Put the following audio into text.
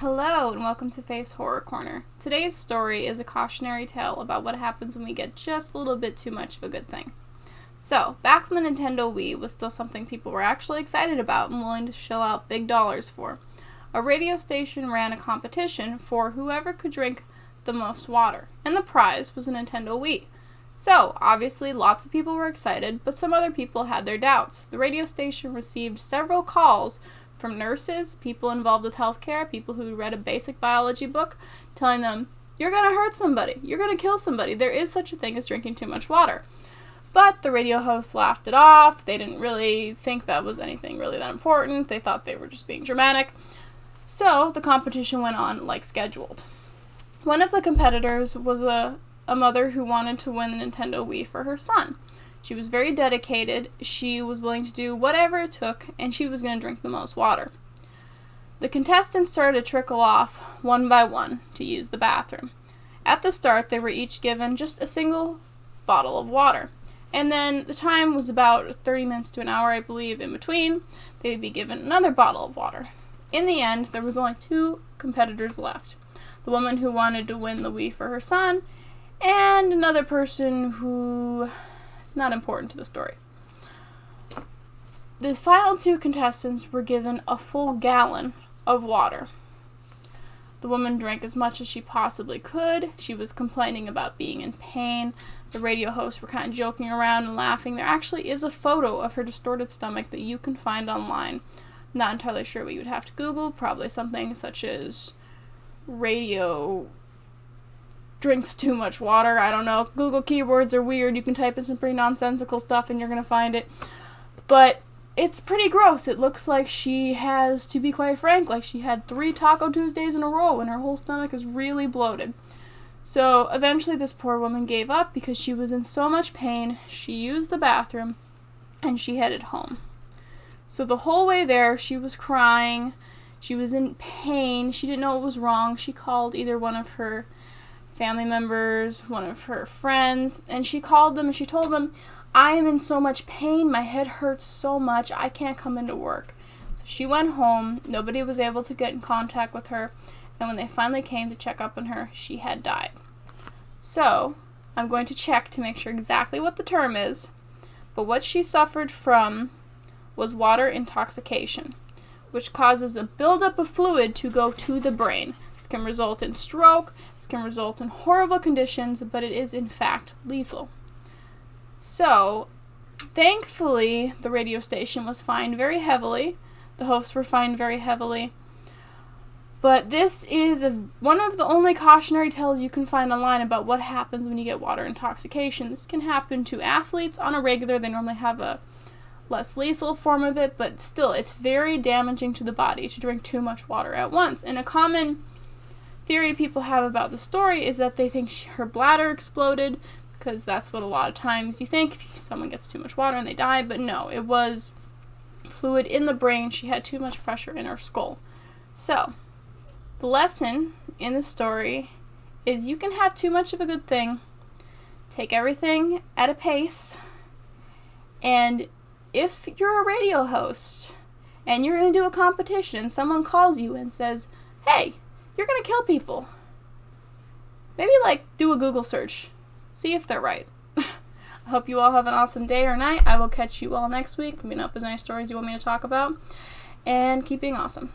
Hello and welcome to Face Horror Corner. Today's story is a cautionary tale about what happens when we get just a little bit too much of a good thing. So, back when the Nintendo Wii was still something people were actually excited about and willing to shell out big dollars for, a radio station ran a competition for whoever could drink the most water, and the prize was a Nintendo Wii. So, obviously, lots of people were excited, but some other people had their doubts. The radio station received several calls from nurses, people involved with healthcare, people who read a basic biology book, telling them, you're going to hurt somebody, you're going to kill somebody, there is such a thing as drinking too much water. But the radio hosts laughed it off. They didn't really think that was anything really that important. They thought they were just being dramatic. So the competition went on like scheduled. One of the competitors was a mother who wanted to win the Nintendo Wii for her son. She was very dedicated, she was willing to do whatever it took, and she was going to drink the most water. The contestants started to trickle off, one by one, to use the bathroom. At the start, they were each given just a single bottle of water. And then the time was about 30 minutes to an hour, I believe, in between. They would be given another bottle of water. In the end, there was only 2 competitors left. The woman who wanted to win the Wii for her son, and another person who is not important to the story. The final 2 contestants were given a full gallon of water. The woman drank as much as she possibly could. She was complaining about being in pain. The radio hosts were kind of joking around and laughing. There actually is a photo of her distorted stomach that you can find online. I'm not entirely sure what you would have to Google. Probably something such as radio drinks too much water. I don't know. Google keywords are weird. You can type in some pretty nonsensical stuff and you're going to find it. But it's pretty gross. It looks like she has, to be quite frank, like she had 3 Taco Tuesdays in a row and her whole stomach is really bloated. So eventually this poor woman gave up because she was in so much pain. She used the bathroom and she headed home. So the whole way there, she was crying. She was in pain. She didn't know what was wrong. She called either one of her family members, one of her friends, and she called them and she told them, I am in so much pain, my head hurts so much, I can't come into work. So she went home, nobody was able to get in contact with her, and when they finally came to check up on her, she had died. So, I'm going to check to make sure exactly what the term is, but what she suffered from was water intoxication, which causes a buildup of fluid to go to the brain. This can result in stroke, this can result in horrible conditions, but it is in fact lethal. So, thankfully, the radio station was fined very heavily. The hosts were fined very heavily. But this is one of the only cautionary tales you can find online about what happens when you get water intoxication. This can happen to athletes on a regular. They normally have a less lethal form of it, but still, it's very damaging to the body to drink too much water at once. And a common theory people have about the story is that they think her bladder exploded, because that's what a lot of times you think if someone gets too much water and they die, but no, it was fluid in the brain. She had too much pressure in her skull. So, the lesson in the story is you can have too much of a good thing, take everything at a pace, and if you're a radio host and you're going to do a competition, someone calls you and says, hey, you're going to kill people, maybe do a Google search. See if they're right. I hope you all have an awesome day or night. I will catch you all next week. Let me know if there's any stories you want me to talk about. And keep being awesome.